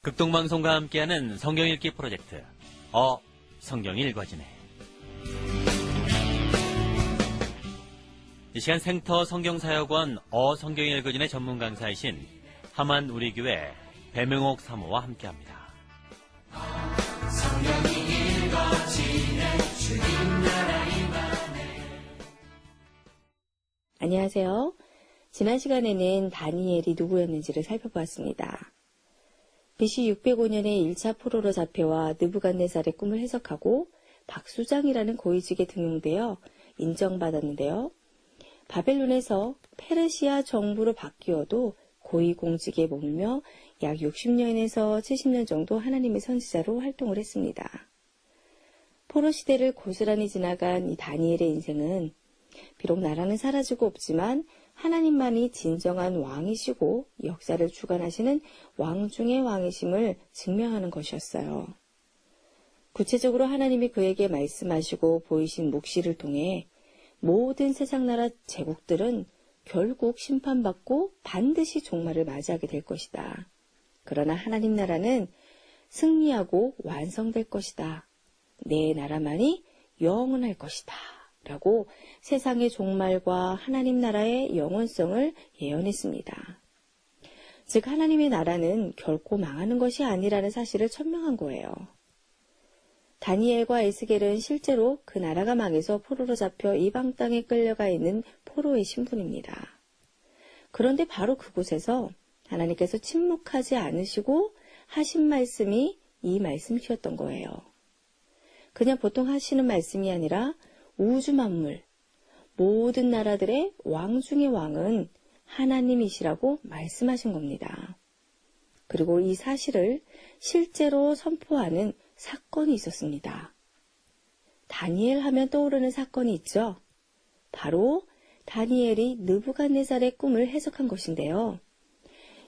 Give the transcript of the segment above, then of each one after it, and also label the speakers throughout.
Speaker 1: 극동방송과 함께하는 성경 읽기 프로젝트 성경이 읽어지네. 이 시간 생터 성경사역원 성경이 읽어지네 전문 강사이신 하만 우리교회 배명옥 사모와 함께합니다. 성경이 읽어지네 주님 나라 임하네.
Speaker 2: 안녕하세요. 지난 시간에는 다니엘이 누구였는지를 살펴보았습니다. BC 605년에 1차 포로로 잡혀와 느부갓네살의 꿈을 해석하고 박수장이라는 고위직에 등용되어 인정받았는데요. 바벨론에서 페르시아 정부로 바뀌어도 고위공직에 머물며 약 60년에서 70년 정도 하나님의 선지자로 활동을 했습니다. 포로 시대를 고스란히 지나간 이 다니엘의 인생은 비록 나라는 사라지고 없지만 하나님만이 진정한 왕이시고 역사를 주관하시는 왕 중의 왕이심을 증명하는 것이었어요. 구체적으로 하나님이 그에게 말씀하시고 보이신 묵시를 통해 모든 세상 나라 제국들은 결국 심판받고 반드시 종말을 맞이하게 될 것이다. 그러나 하나님 나라는 승리하고 완성될 것이다. 내 나라만이 영원할 것이다. 라고 세상의 종말과 하나님 나라의 영원성을 예언했습니다. 즉 하나님의 나라는 결코 망하는 것이 아니라는 사실을 천명한 거예요. 다니엘과 에스겔은 실제로 그 나라가 망해서 포로로 잡혀 이방 땅에 끌려가 있는 포로의 신분입니다. 그런데 바로 그곳에서 하나님께서 침묵하지 않으시고 하신 말씀이 이 말씀이었던 거예요. 그냥 보통 하시는 말씀이 아니라 우주 만물, 모든 나라들의 왕 중의 왕은 하나님이시라고 말씀하신 겁니다. 그리고 이 사실을 실제로 선포하는 사건이 있었습니다. 다니엘 하면 떠오르는 사건이 있죠. 바로 다니엘이 느부갓네살의 꿈을 해석한 것인데요.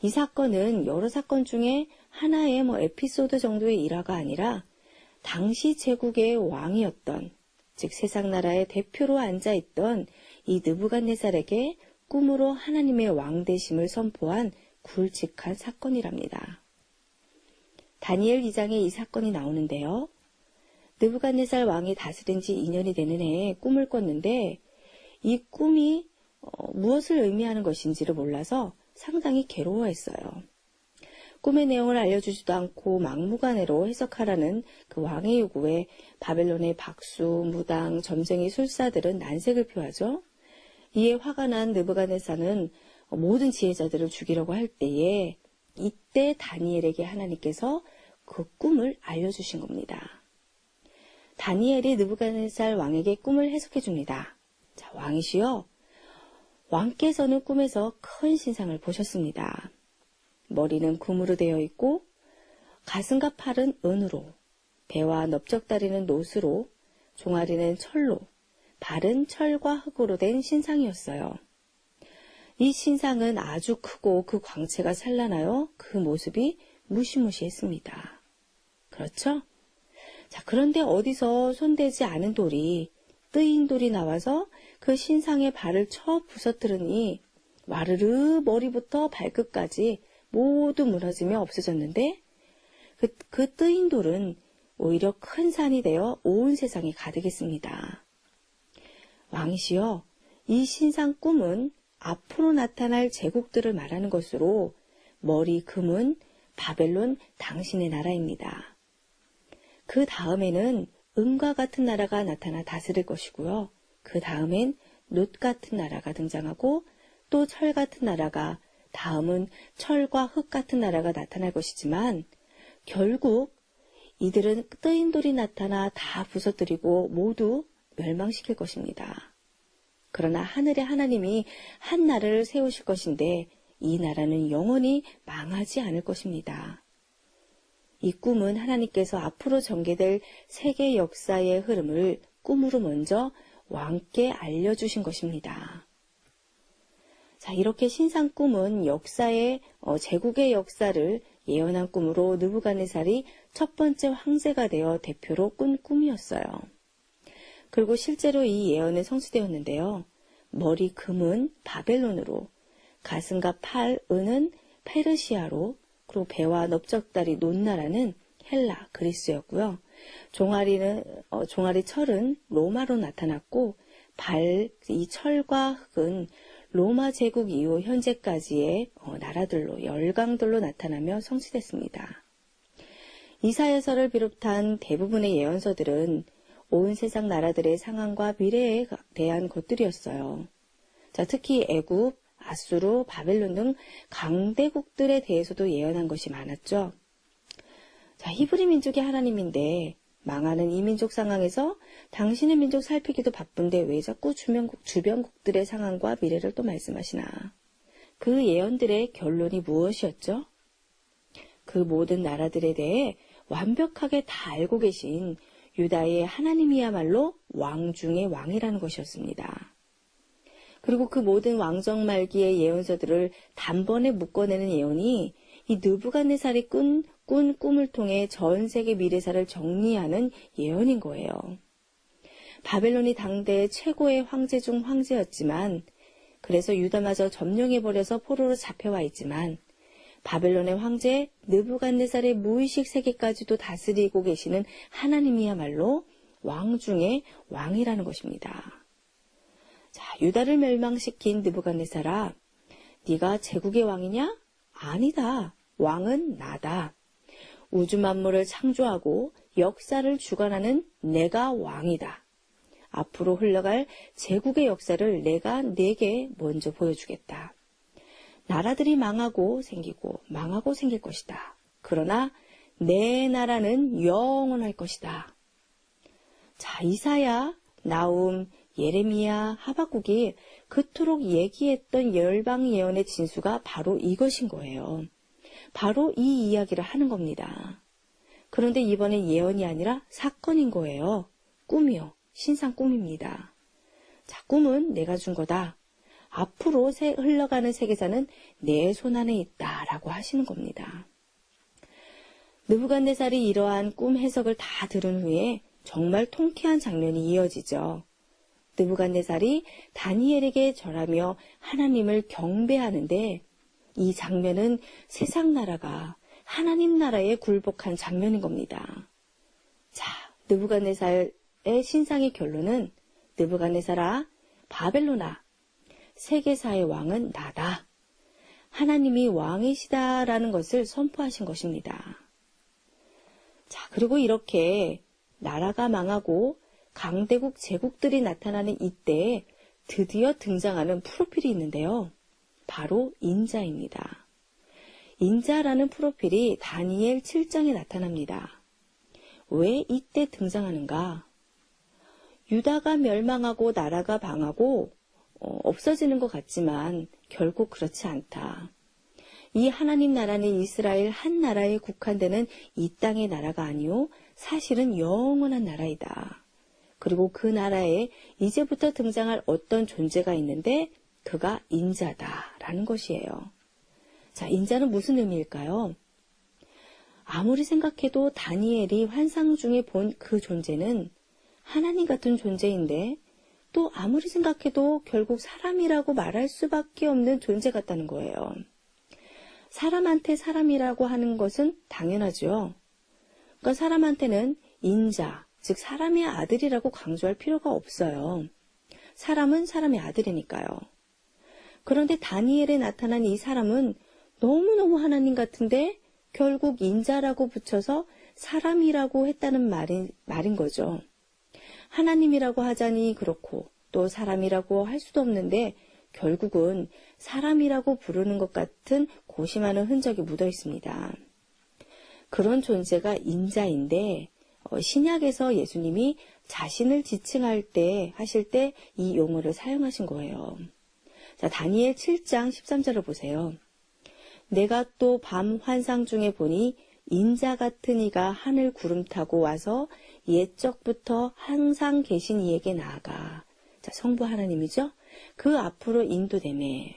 Speaker 2: 이 사건은 여러 사건 중에 하나의 에피소드 정도의 일화가 아니라 당시 제국의 왕이었던 즉 세상 나라의 대표로 앉아있던 이 느부갓네살에게 꿈으로 하나님의 왕되심을 선포한 굵직한 사건이랍니다. 다니엘 2장에 이 사건이 나오는데요. 느부갓네살 왕이 다스린 지 2년이 되는 해에 꿈을 꿨는데 이 꿈이 무엇을 의미하는 것인지를 몰라서 상당히 괴로워했어요. 꿈의 내용을 알려주지도 않고 막무가내로 해석하라는 그 왕의 요구에 바벨론의 박수, 무당, 점쟁이 술사들은 난색을 표하죠. 이에 화가 난 느부갓네살은 모든 지혜자들을 죽이려고 할 때에 이때 다니엘에게 하나님께서 그 꿈을 알려주신 겁니다. 다니엘이 느부갓네살 왕에게 꿈을 해석해 줍니다. 자, 왕이시여, 왕께서는 꿈에서 큰 신상을 보셨습니다. 머리는 금으로 되어 있고 가슴과 팔은 은으로, 배와 넓적다리는 노스로, 종아리는 철로, 발은 철과 흙으로 된 신상이었어요. 이 신상은 아주 크고 그 광채가 찬란하여 그 모습이 무시무시했습니다. 그렇죠? 자, 그런데 어디서 손대지 않은 돌이, 뜨인 돌이 나와서 그 신상의 발을 쳐 부서뜨리니 와르르 머리부터 발끝까지 모두 무너지며 없어졌는데 그 뜨인 돌은 오히려 큰 산이 되어 온 세상에 가득했습니다. 왕이시여, 이 신상 꿈은 앞으로 나타날 제국들을 말하는 것으로 머리 금은 바벨론 당신의 나라입니다. 그 다음에는 은과 같은 나라가 나타나 다스릴 것이고요. 그 다음엔 놋 같은 나라가 등장하고 또 철 같은 나라가, 다음은 철과 흙 같은 나라가 나타날 것이지만 결국 이들은 뜨인 돌이 나타나 다 부서뜨리고 모두 멸망시킬 것입니다. 그러나 하늘의 하나님이 한 나라를 세우실 것인데 이 나라는 영원히 망하지 않을 것입니다. 이 꿈은 하나님께서 앞으로 전개될 세계 역사의 흐름을 꿈으로 먼저 왕께 알려주신 것입니다. 자, 이렇게 신상 꿈은 역사의 제국의 역사를 예언한 꿈으로 느부갓네살이 첫 번째 황제가 되어 대표로 꾼 꿈이었어요. 그리고 실제로 이 예언은 성취되었는데요. 머리 금은 바벨론으로, 가슴과 팔, 은은 페르시아로, 그리고 배와 넓적다리 논나라는 헬라, 그리스였고요. 종아리 철은 로마로 나타났고 이 철과 흙은 로마 제국 이후 현재까지의 나라들로 열강들로 나타나며 성취됐습니다. 이사야서를 비롯한 대부분의 예언서들은 온 세상 나라들의 상황과 미래에 대한 것들이었어요. 자, 특히 애굽, 아수르, 바벨론 등 강대국들에 대해서도 예언한 것이 많았죠. 자, 히브리 민족이 하나님인데 망하는 이 민족 상황에서 당신의 민족 살피기도 바쁜데 왜 자꾸 주변국들의 상황과 미래를 또 말씀하시나. 그 예언들의 결론이 무엇이었죠? 그 모든 나라들에 대해 완벽하게 다 알고 계신 유다의 하나님이야말로 왕 중의 왕이라는 것이었습니다. 그리고 그 모든 왕정 말기의 예언서들을 단번에 묶어내는 예언이 이 느부갓네살이 꾼 꿈을 통해 전 세계 미래사를 정리하는 예언인 거예요. 바벨론이 당대의 최고의 황제 중 황제였지만 그래서 유다마저 점령해버려서 포로로 잡혀와 있지만 바벨론의 황제 느부갓네살의 무의식 세계까지도 다스리고 계시는 하나님이야말로 왕 중의 왕이라는 것입니다. 자, 유다를 멸망시킨 느부갓네살아, 네가 제국의 왕이냐? 아니다. 왕은 나다. 우주 만물을 창조하고 역사를 주관하는 내가 왕이다. 앞으로 흘러갈 제국의 역사를 내가 네게 먼저 보여주겠다. 나라들이 망하고 생길 것이다. 그러나 내 나라는 영원할 것이다. 자, 이사야, 나움, 예레미야, 하박국이 그토록 얘기했던 열방 예언의 진수가 바로 이것인 거예요. 바로 이 이야기를 하는 겁니다. 그런데 이번엔 예언이 아니라 사건인 거예요. 꿈이요. 신상 꿈입니다. 자, 꿈은 내가 준 거다. 앞으로 흘러가는 세계사는 내 손안에 있다라고 하시는 겁니다. 느부갓네살이 이러한 꿈 해석을 다 들은 후에 정말 통쾌한 장면이 이어지죠. 느부갓네살이 다니엘에게 절하며 하나님을 경배하는데 이 장면은 세상 나라가 하나님 나라에 굴복한 장면인 겁니다. 자, 느부갓네살의 신상의 결론은 느부갓네살아, 바벨론아, 세계사의 왕은 나다. 하나님이 왕이시다라는 것을 선포하신 것입니다. 자, 그리고 이렇게 나라가 망하고 강대국 제국들이 나타나는 이때에 드디어 등장하는 프로필이 있는데요. 바로 인자입니다. 인자라는 프로필이 다니엘 7장에 나타납니다. 왜 이때 등장하는가? 유다가 멸망하고 나라가 망하고 없어지는 것 같지만 결국 그렇지 않다. 이 하나님 나라는 이스라엘 한 나라에 국한되는 이 땅의 나라가 아니요 사실은 영원한 나라이다. 그리고 그 나라에 이제부터 등장할 어떤 존재가 있는데 그가 인자다라는 것이에요. 자, 인자는 무슨 의미일까요? 아무리 생각해도 다니엘이 환상 중에 본 그 존재는 하나님 같은 존재인데 또 아무리 생각해도 결국 사람이라고 말할 수밖에 없는 존재 같다는 거예요. 사람한테 사람이라고 하는 것은 당연하죠. 그러니까 사람한테는 인자, 즉 사람의 아들이라고 강조할 필요가 없어요. 사람은 사람의 아들이니까요. 그런데 다니엘에 나타난 이 사람은 너무너무 하나님 같은데 결국 인자라고 붙여서 사람이라고 했다는 말인 거죠. 하나님이라고 하자니 그렇고 또 사람이라고 할 수도 없는데 결국은 사람이라고 부르는 것 같은 고심하는 흔적이 묻어 있습니다. 그런 존재가 인자인데 신약에서 예수님이 자신을 지칭할 때 하실 때 이 용어를 사용하신 거예요. 자, 다니엘 7장 13절을 보세요. 내가 또 밤 환상 중에 보니 인자 같은 이가 하늘 구름 타고 와서 옛적부터 항상 계신 이에게 나아가. 자, 성부 하나님이죠? 그 앞으로 인도되매.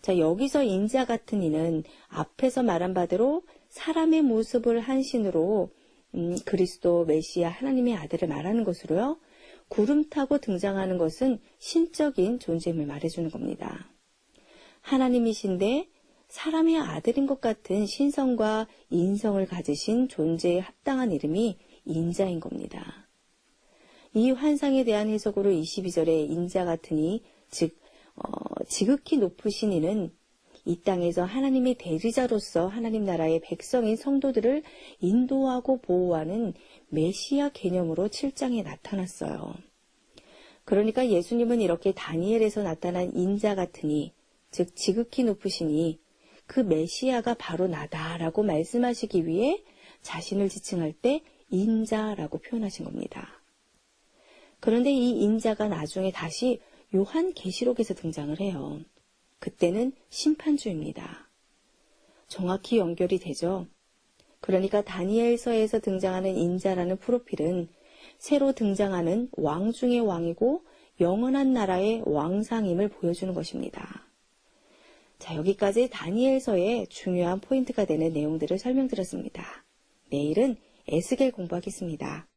Speaker 2: 자, 여기서 인자 같은 이는 앞에서 말한 바대로 사람의 모습을 한 신으로 그리스도 메시아 하나님의 아들을 말하는 것으로요. 구름 타고 등장하는 것은 신적인 존재임을 말해주는 겁니다. 하나님이신데 사람의 아들인 것 같은 신성과 인성을 가지신 존재에 합당한 이름이 인자인 겁니다. 이 환상에 대한 해석으로 22절에 인자 같으니, 즉 지극히 높으신 이는 이 땅에서 하나님의 대리자로서 하나님 나라의 백성인 성도들을 인도하고 보호하는 메시아 개념으로 7장에 나타났어요. 그러니까 예수님은 이렇게 다니엘에서 나타난 인자 같으니, 즉 지극히 높으시니 그 메시아가 바로 나다라고 말씀하시기 위해 자신을 지칭할 때 인자라고 표현하신 겁니다. 그런데 이 인자가 나중에 다시 요한계시록에서 등장을 해요. 그때는 심판주입니다. 정확히 연결이 되죠. 그러니까 다니엘서에서 등장하는 인자라는 프로필은 새로 등장하는 왕 중의 왕이고 영원한 나라의 왕상임을 보여주는 것입니다. 자, 여기까지 다니엘서의 중요한 포인트가 되는 내용들을 설명드렸습니다. 내일은 에스겔 공부하겠습니다.